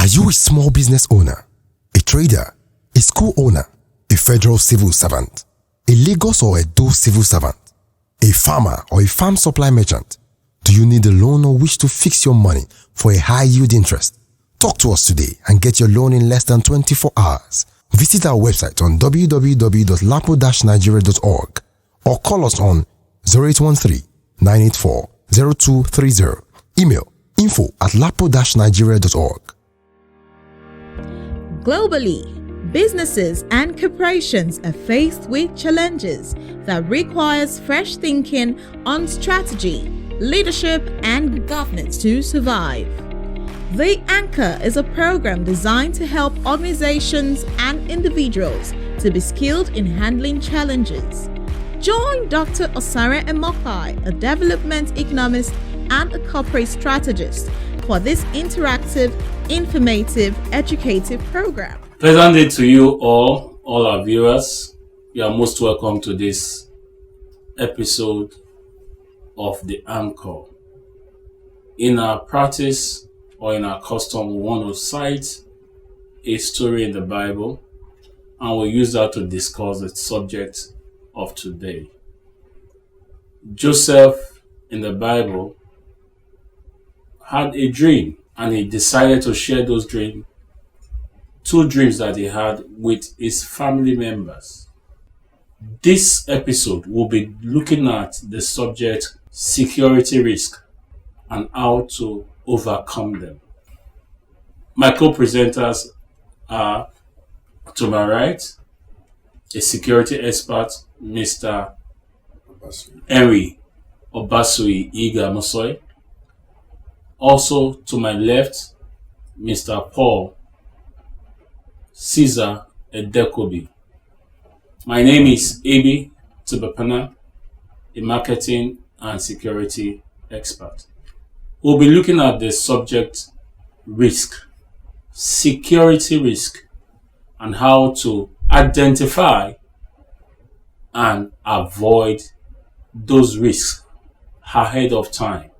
Are you a small business owner, a trader, a school owner, a federal civil servant, a Lagos or Edo civil servant, a farmer or a farm supply merchant? Do you need a loan or wish to fix your money for a high yield interest? Talk to us today and get your loan in less than 24 hours. Visit our website on www.lapo-nigeria.org or call us on 0813-984-0230. Email info@lapo-nigeria.org. Globally, businesses and corporations are faced with challenges that requires fresh thinking on strategy, leadership, and governance to survive. The Anchor is a program designed to help organizations and individuals to be skilled in handling challenges. Join Dr. Osare Emokai, a development economist and a corporate strategist, for this interactive, informative, educative program. Pleasant day to you all our viewers. You are most welcome to this episode of the Anchor. In our practice or in our custom, we want to cite a story in the Bible and we'll use that to discuss the subject of today. Joseph in the Bible had a dream and he decided to share those dreams, two dreams that he had, with his family members. This episode will be looking at the subject security risk and how to overcome them. My co-presenters are, to my right, a security expert, Mr. Henry Obasui Iga Mosoy. Also to my left, Mr. Paul Caesar Edekobi. My name is Abi Tubapana, a marketing and security expert. We'll be looking at the subject risk, security risk, and how to identify and avoid those risks ahead of time.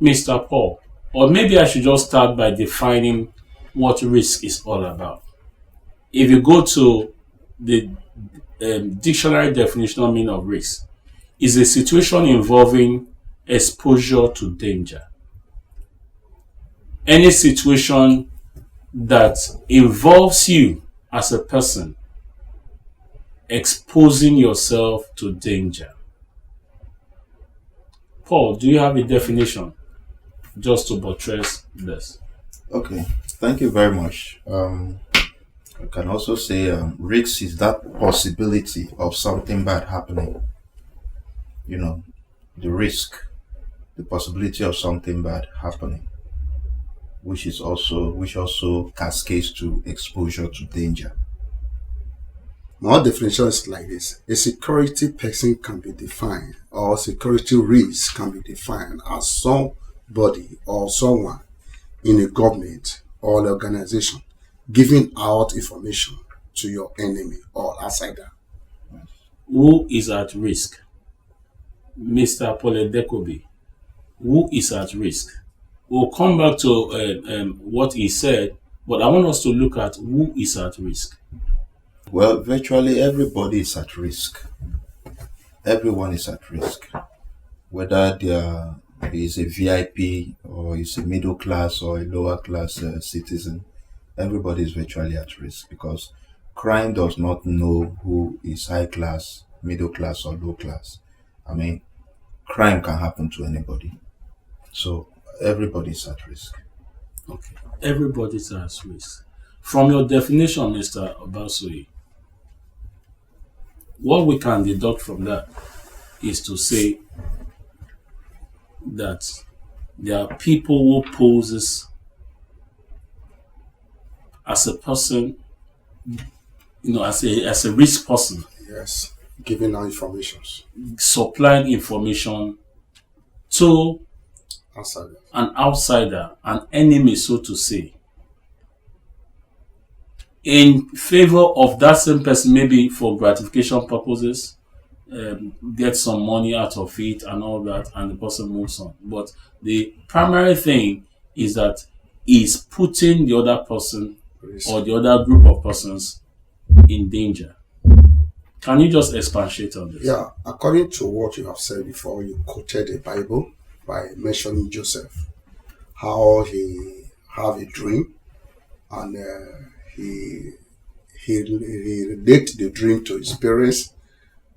Mr. Paul, or maybe I should just start by defining what risk is all about. If you go to the dictionary definitional meaning of risk, is a situation involving exposure to danger. Any situation that involves you as a person exposing yourself to danger. Paul, do you have a definition just to buttress this? Okay, thank you very much. I can also say risk is that possibility of something bad happening. You know, the risk, the possibility of something bad happening, which also cascades to exposure to danger. More definitions like this: a security person can be defined, or security risk can be defined as somebody or someone in a government or an organization giving out information to your enemy or outsider. Who is at risk? Mr. Paul Edekobi, who is at risk? We'll come back to what he said, but I want us to look at who is at risk. Well, virtually everybody is at risk. Everyone is at risk. Whether there is a VIP or is a middle class or a lower class citizen, everybody is virtually at risk because crime does not know who is high class, middle class, or low class. I mean, crime can happen to anybody. So everybody is at risk. Okay, everybody is at risk. From your definition, Mr. Obasui, what we can deduct from that is to say that there are people who poses as a person, as a risk person. Yes, giving out information. Supplying information to Outsider. an outsider, an enemy, so to say, in favor of that same person, maybe for gratification purposes, get some money out of it and all that, and the person moves on. But the primary thing is that is putting the other person Risk. or the other group of persons in danger. Can you just expatiate on this? Yeah, according to what you have said before, you quoted the Bible by mentioning Joseph, how he had a dream, and he related the dream to his parents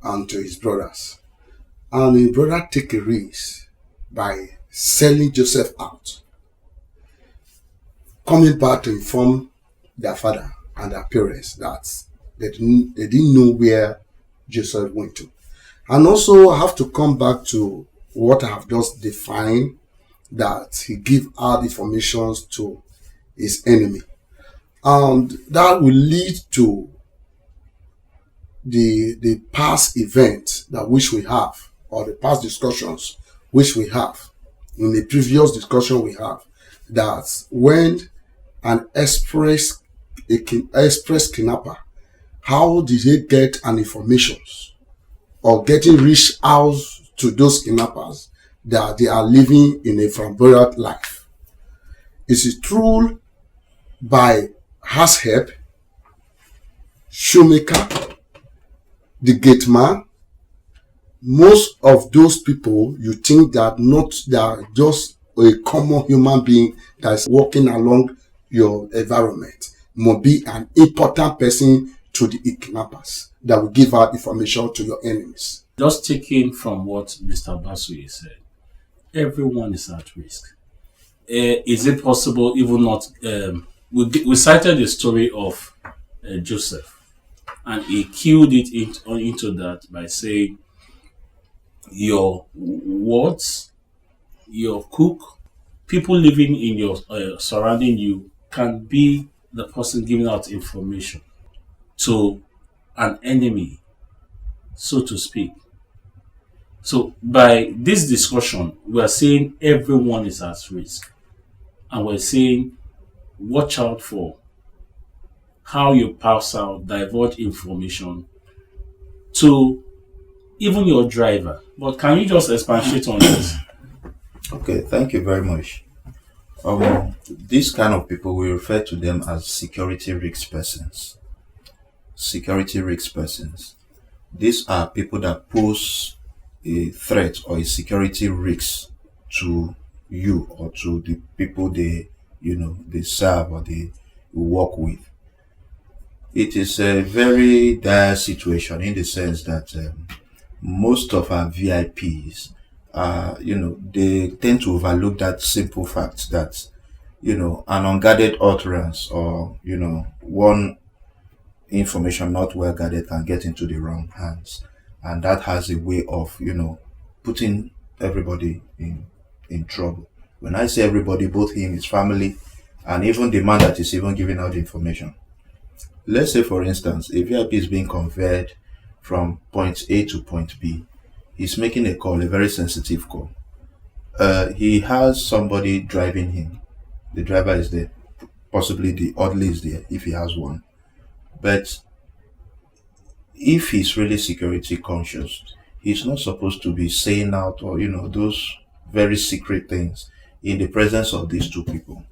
and to his brothers. And his brother take a risk by selling Joseph out, coming back to inform their father and their parents that they didn't know where Joseph went to. And also I have to come back to what I have just defined, that he give out information to his enemy. And that will lead to the past event that which we have, or the past discussions which we have. In the previous discussion we have, that when an express kidnapper, how did he get an information or getting reach out to those kidnappers that they are living in a flamboyant life? Is it true by house help, shoemaker, the gate man? Most of those people, you think that they are just a common human being that is walking along your environment, must be an important person to the kidnappers that will give out information to your enemies. Just taking from what Mr. Basuye said, everyone is at risk. Is it possible, even not? We cited the story of Joseph, and he killed it into that by saying, your wards, your cook, people living in your surrounding you can be the person giving out information to an enemy, so to speak. So by this discussion, we are saying everyone is at risk, and we're saying watch out for how you pass out, divulge information to even your driver. But can you just expatiate on this? Okay, thank you very much. These kind of people, we refer to them as security risk persons. Security risk persons. These are people that pose a threat or a security risk to you or to the people they serve or they work with. It is a very dire situation in the sense that most of our VIPs, they tend to overlook that simple fact that, an unguarded utterance or, one information not well guarded can get into the wrong hands. And that has a way of, putting everybody in trouble. When I say everybody, both him, his family, and even the man that is even giving out the information. Let's say, for instance, a VIP is being conveyed from point A to point B. He's making a call, a very sensitive call. He has somebody driving him. The driver is there. Possibly the orderly is there, if he has one. But if he's really security conscious, he's not supposed to be saying out or, those very secret things in the presence of these two people.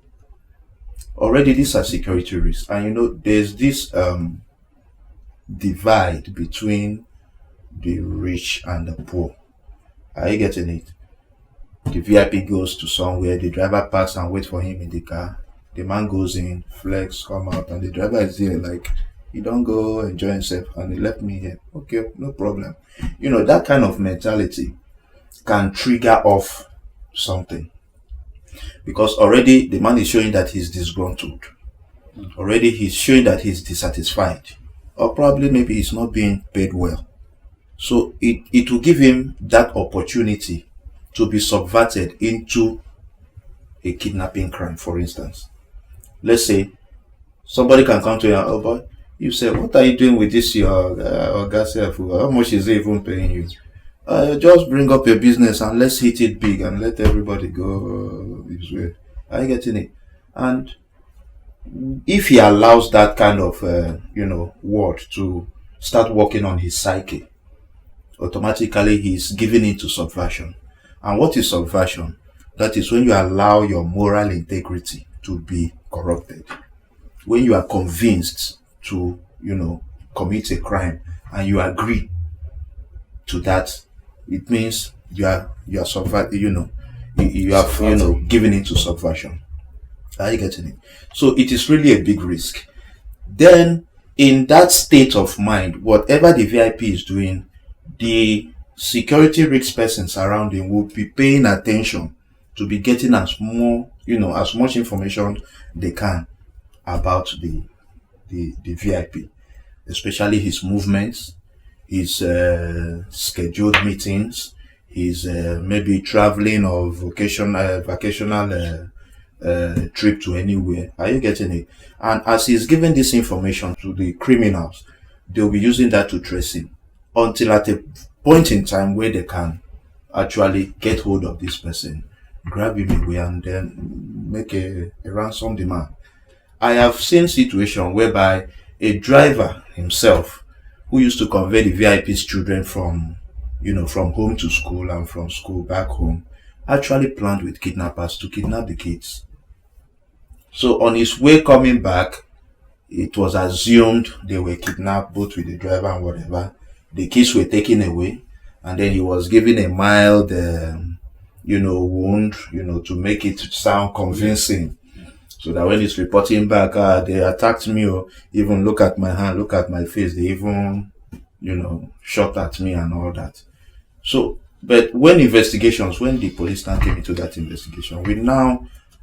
Already, these are security risks. And, there's this divide between the rich and the poor. Are you getting it? The VIP goes to somewhere, the driver parks and waits for him in the car. The man goes in, flex, come out, and the driver is there like, he don't go enjoy himself and he left me here. Okay, no problem. That kind of mentality can trigger off something. Because already the man is showing that he's disgruntled. Already he's showing that he's dissatisfied. Or probably maybe he's not being paid well. So it will give him that opportunity to be subverted into a kidnapping crime, for instance. Let's say somebody can come to you and, oh boy, you say, what are you doing with this your gas self? How much is it even paying you? Just bring up your business and let's hit it big and let everybody go his way. Are you getting it? And if he allows that kind of, word to start working on his psyche, automatically he's giving into subversion. And what is subversion? That is when you allow your moral integrity to be corrupted. When you are convinced to, commit a crime and you agree to that, it means you are given into subversion. Are you getting it? So it is really a big risk. Then, in that state of mind, whatever the VIP is doing, the security risk persons around him will be paying attention to be getting as much information they can about the VIP, especially his movements, his scheduled meetings, his maybe traveling or vacational trip to anywhere. Are you getting it? And as he's giving this information to the criminals, they'll be using that to trace him until at a point in time where they can actually get hold of this person, grab him away, and then make a ransom demand. I have seen situations whereby a driver himself, who used to convey the VIP's children from home to school and from school back home, actually planned with kidnappers to kidnap the kids. So on his way coming back, it was assumed they were kidnapped, both with the driver and whatever. The kids were taken away, and then he was given a mild, wound, to make it sound convincing. So that when he's reporting back, they attacked me, or even look at my hand, look at my face, they even, shot at me and all that. So, but when the police now came into that investigation,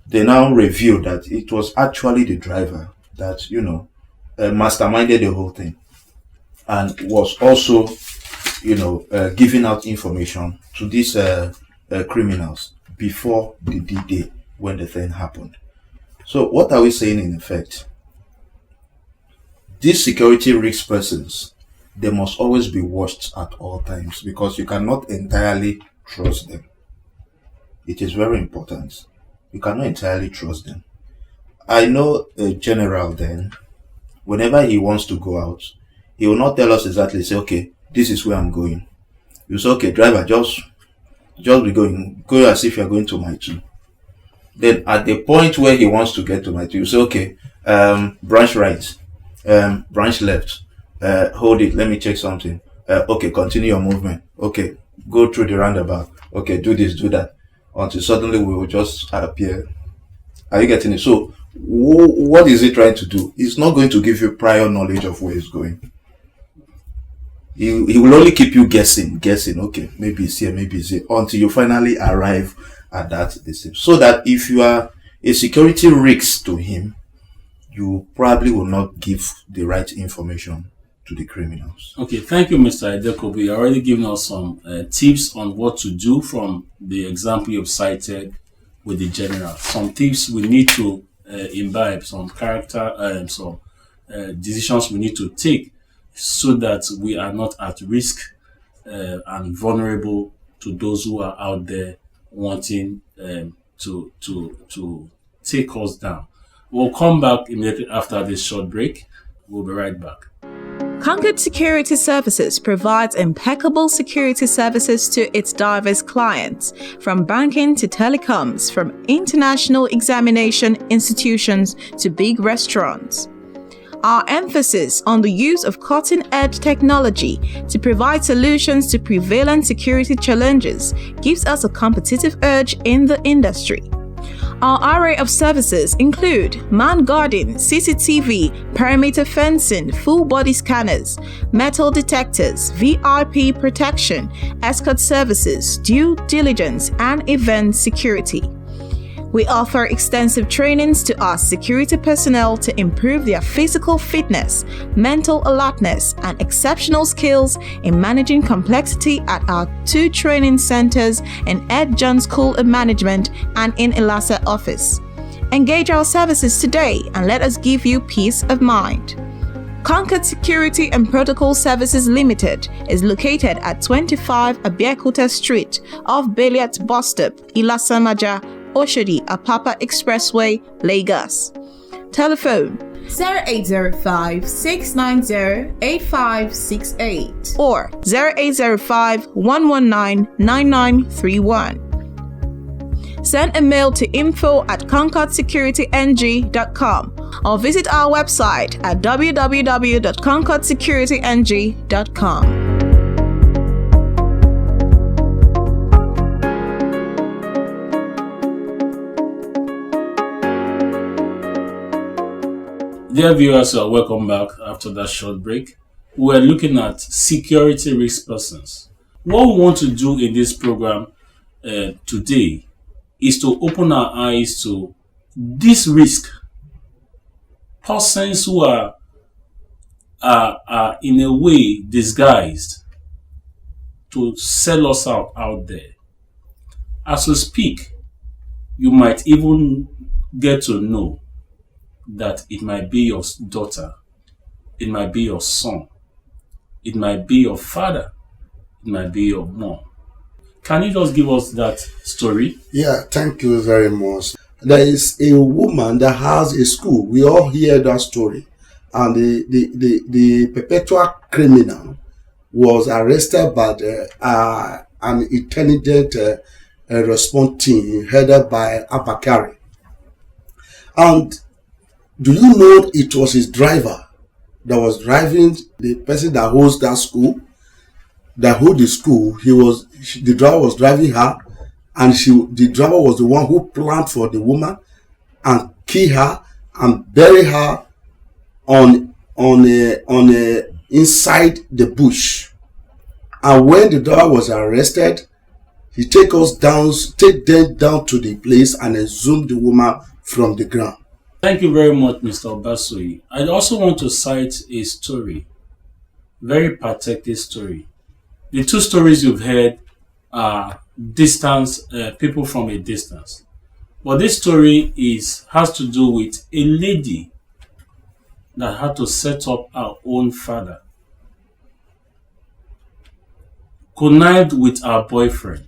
they now revealed that it was actually the driver that, masterminded the whole thing, and was also, giving out information to these criminals before the D-Day when the thing happened. So what are we saying in effect? These security risk persons, they must always be watched at all times, because you cannot entirely trust them. It is very important. You cannot entirely trust them. I know a general then, whenever he wants to go out, he will not tell us exactly, say, okay, this is where I'm going. You say, okay, driver, just be going. Go as if you're going to my 2. Then at the point where he wants to get to my 2, you say, okay, branch right, branch left, hold it, let me check something. Okay, continue your movement. Okay, go through the roundabout. Okay, do this, do that. Until suddenly we will just appear. Are you getting it? So, what is he trying to do? He's not going to give you prior knowledge of where he's going. He will only keep you guessing. Okay, maybe it's here, maybe it's here, until you finally arrive at that decision. So that if you are a security risk to him, you probably will not give the right information to the criminals. Okay, thank you, Mr. Edekobe. You already given us some tips on what to do from the example you've cited with the general. Some tips we need to imbibe, some character, some decisions we need to take so that we are not at risk and vulnerable to those who are out there wanting to take us down. We'll come back immediately after this short break. We'll be right back. Concord Security Services provides impeccable security services to its diverse clients, from banking to telecoms, from international examination institutions to big restaurants. Our emphasis on the use of cutting-edge technology to provide solutions to prevalent security challenges gives us a competitive edge in the industry. Our array of services include man guarding, CCTV, perimeter fencing, full body scanners, metal detectors, VIP protection, escort services, due diligence, and event security. We offer extensive trainings to our security personnel to improve their physical fitness, mental alertness, and exceptional skills in managing complexity at our 2 training centers in Ed John School of Management and in Ilasa office. Engage our services today and let us give you peace of mind. Concord Security and Protocol Services Limited is located at 25 Abiyakuta Street off Beliat Bus Stop, Ilasamaja, Oshodi Apapa Expressway, Lagos. Telephone 0805-690-8568 or 0805-119-9931. send a mail to info@concordsecurityng.com or visit our website at www.concordsecurityng.com. Dear viewers, welcome back after that short break. We're looking at security risk persons. What we want to do in this program today is to open our eyes to this risk. Persons who are in a way disguised to sell us out there. As we speak, you might even get to know that it might be your daughter, it might be your son, it might be your father, it might be your mom. Can you just give us that story? Yeah, thank you very much. There is a woman that has a school. We all hear that story. And the perpetual criminal was arrested by an intelligent response team headed by Abakari. And do you know it was his driver that was driving the person that holds that school, that hold the school? The driver was driving her, and the driver was the one who planned for the woman and kill her and bury her on inside the bush. And when the driver was arrested, he take them down to the place and exhumed the woman from the ground. Thank you very much, Mr. Obasui. I also want to cite a story, very pathetic story. The two stories you've heard are people from a distance. But this story has to do with a lady that had to set up her own father, connived with her boyfriend.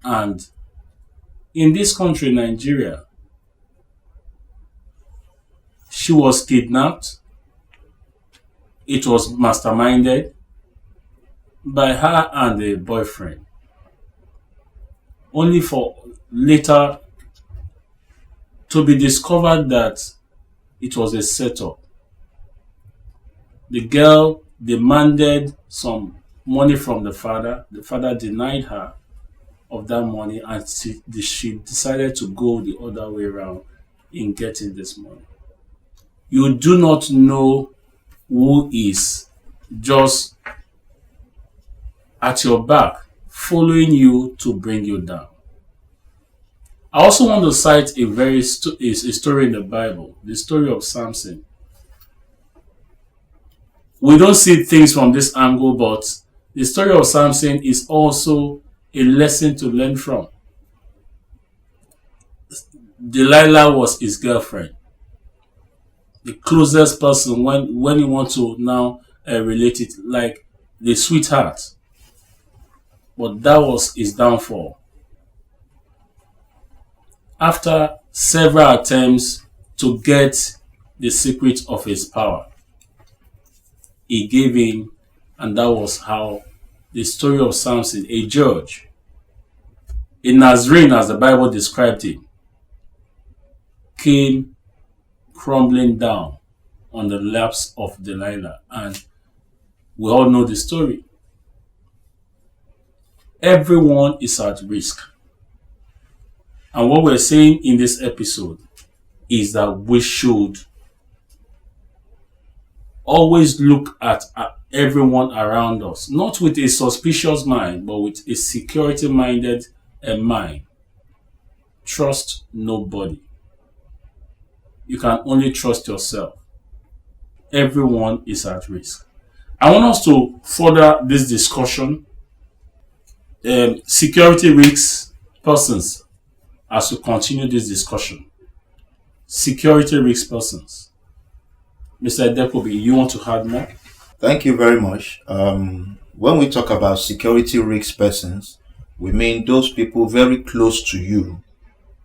And in this country, Nigeria, she was kidnapped. It was masterminded by her and a boyfriend, only for later to be discovered that it was a setup. The girl demanded some money from the father. The father denied her of that money, and she decided to go the other way around in getting this money. You do not know who is just at your back, following you to bring you down. I also want to cite a story in the Bible, the story of Samson. We don't see things from this angle, but the story of Samson is also a lesson to learn from. Delilah was his girlfriend, the closest person when you want to now relate it, like the sweetheart. But that was his downfall. After several attempts to get the secret of his power, he gave in, and that was how the story of Samson, a judge, a Nazarene as the Bible described him, came crumbling down on the laps of Delilah. And we all know the story. Everyone is at risk. And what we're saying in this episode is that we should always look at everyone around us, not with a suspicious mind, but with a security-minded mind. Trust nobody. You can only trust yourself. Everyone is at risk. I want us to further this discussion. Security risks persons, as we continue this discussion. Security risk persons. Mr. Dekobi, you want to add more? Thank you very much. When we talk about security risk persons, we mean those people very close to you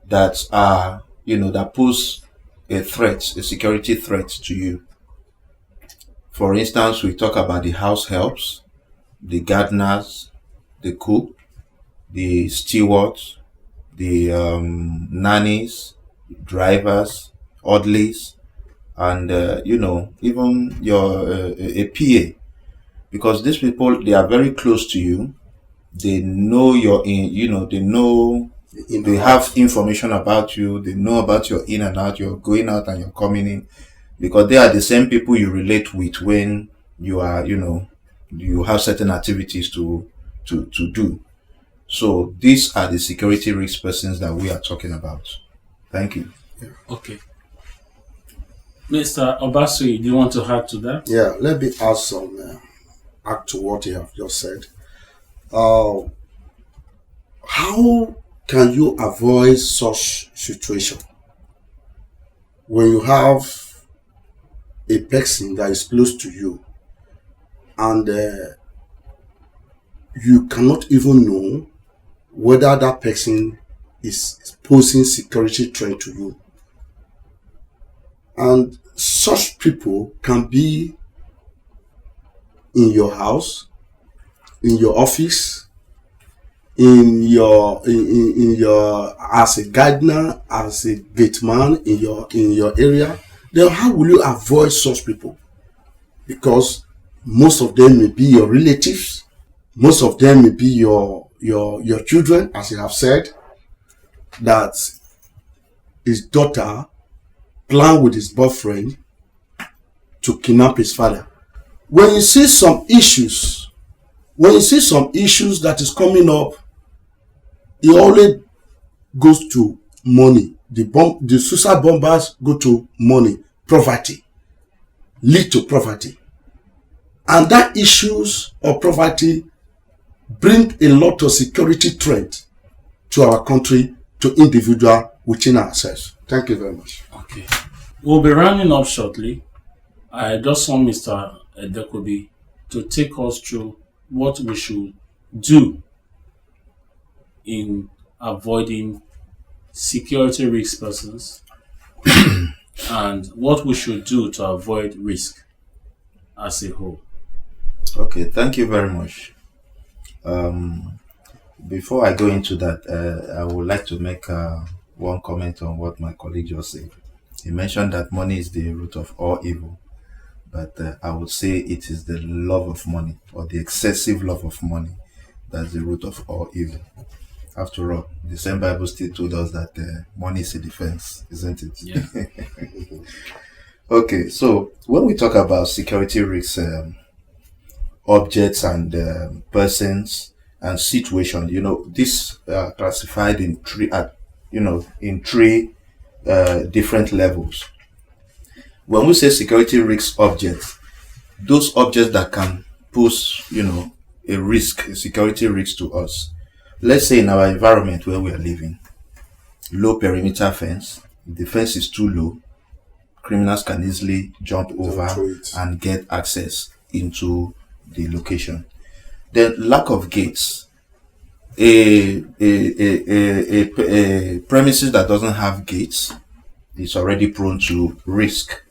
that are, that pose a threat, a security threat to you. For instance, we talk about the house helps, the gardeners, the cook, the stewards, the nannies, drivers, orderlies, and even your a PA, because these people, they are very close to you. They know your in, they know, they have information about you. They know about your in and out, your going out and your coming in, because they are the same people you relate with when you are, you have certain activities to do. So these are the security risk persons that we are talking about. Thank you. Okay. Mr. Obasui, do you want to add to that? Yeah, let me add some add to what you have just said. How can you avoid such situation when you have a person that is close to you and you cannot even know whether that person is posing security threat to you? And such people can be in your house, in your office, in your as a gardener, as a gate man in your area. Then how will you avoid such people? Because most of them may be your relatives, most of them may be your children, as you have said, that his daughter planned with his boyfriend to kidnap his father. When you see some issues that is coming up, it always goes to money. The suicide bombers go to money, poverty, lead to poverty. And that issues of poverty bring a lot of security threat to our country, to individual within ourselves. Thank you very much. Okay. We'll be rounding up shortly. I just want Mr. Edekobi to take us through what we should do in avoiding security risk persons and what we should do to avoid risk as a whole. Okay, thank you very much. Before I go into that, I would like to make one comment on what my colleague just said. He mentioned that money is the root of all evil, but I would say it is the love of money, or the excessive love of money, that's the root of all evil. After all, the same Bible still told us that money is a defense, isn't it? Yeah. Okay, so when we talk about security risks, objects and persons and situations, this classified in three, different levels. When we say security risk objects, those objects that can pose, a security risk to us. Let's say in our environment where we are living, low perimeter fence. If the fence is too low, criminals can easily jump over and get access into the location. Then lack of gates. A premises that doesn't have gates is already prone to risk.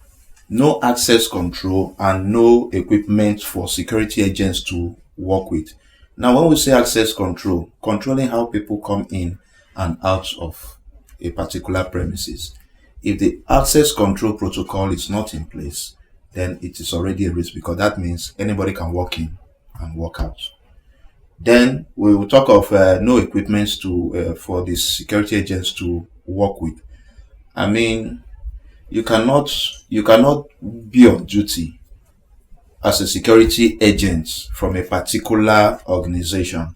No access control and no equipment for security agents to work with. Now, when we say access control, controlling how people come in and out of a particular premises. If the access control protocol is not in place, then it is already a risk, because that means anybody can walk in and walk out. Then we will talk of no equipments for the security agents to work with. I mean, you cannot be on duty as a security agent from a particular organization,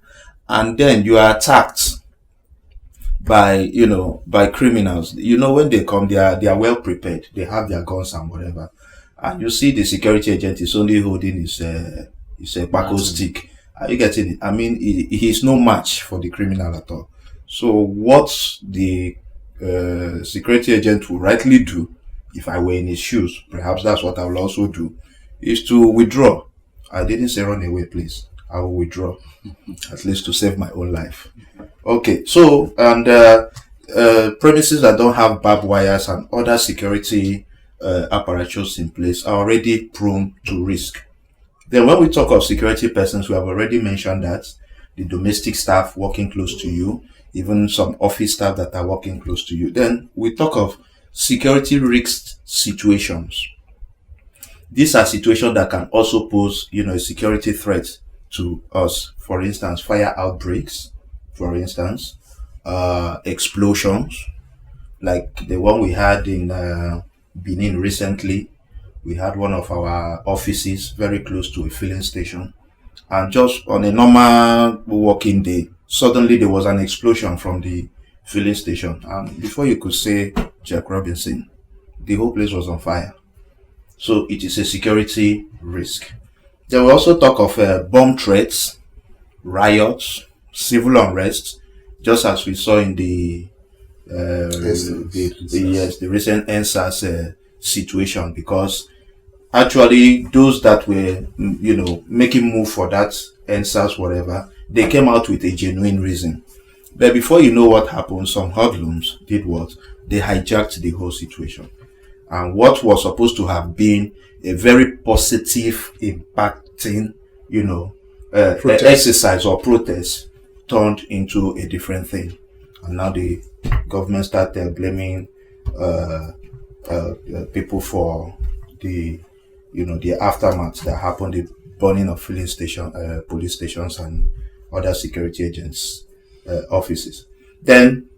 and then you are attacked by criminals. When they come, they are well prepared. They have their guns and whatever, and you see the security agent is only holding his backhoe stick. Are you getting it? I mean, he is no match for the criminal at all. So what the security agent will rightly do, if I were in his shoes, perhaps that's what I will also do, is to withdraw. I didn't say run away, please. I will withdraw, at least to save my own life. Okay, so, and premises that don't have barbed wires and other security apparatus in place are already prone to risk. Then when we talk of security persons, we have already mentioned that the domestic staff working close to you, even some office staff that are working close to you. Then we talk of security risk situations. These are situations that can also pose, a security threat to us. For instance, fire outbreaks, for instance, explosions, like the one we had in Benin recently. We had one of our offices very close to a filling station, and just on a normal working day, suddenly there was an explosion from the filling station, and before you could say Jack Robinson, the whole place was on fire. So it is a security risk. Then we also talk of bomb threats, riots, civil unrest, just as we saw in the recent NSAS situation, because actually those that were making move for that NSAS whatever, they came out with a genuine reason. But before you know what happened, some hoodlums did what? They hijacked the whole situation. And what was supposed to have been a very positive, impacting, exercise or protest turned into a different thing. And now the government started blaming people for the aftermath that happened, the burning of filling station, police stations, and other security agents' offices. Then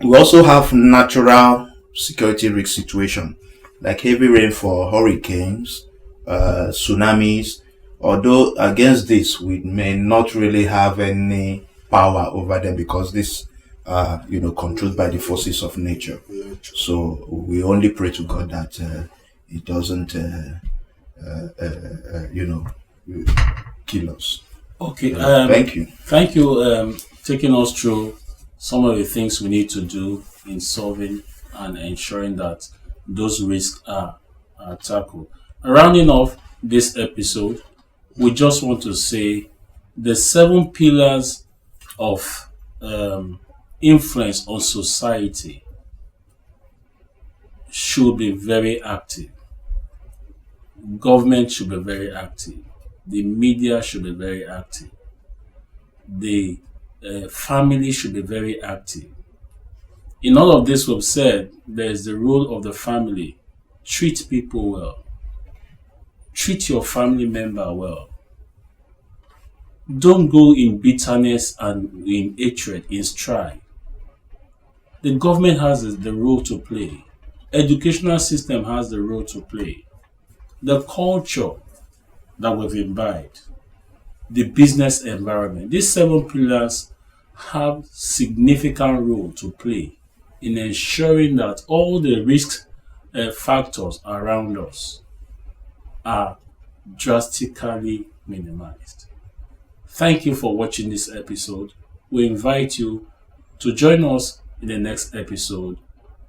we also have natural security risk situation, like heavy rainfall, hurricanes, tsunamis. Although against this, we may not really have any power over them, because this are controlled by the forces of nature. So we only pray to God that it doesn't kill us. Okay. Thank you. Thank you. Taking us through some of the things we need to do in solving and ensuring that those risks are tackled. Rounding off this episode, we just want to say the 7 pillars of influence on society should be very active. Government should be very active. The media should be very active. The family should be very active. In all of this we've said, there is the role of the family. Treat people well. Treat your family member well. Don't go in bitterness and in hatred, in strife. The government has the role to play. Educational system has the role to play. The culture that we've imbibed, the business environment. These 7 pillars have significant role to play in ensuring that all the risk factors around us are drastically minimized. Thank you for watching this episode. We invite you to join us in the next episode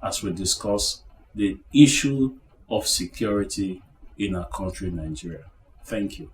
as we discuss the issue of security in our country, Nigeria. Thank you.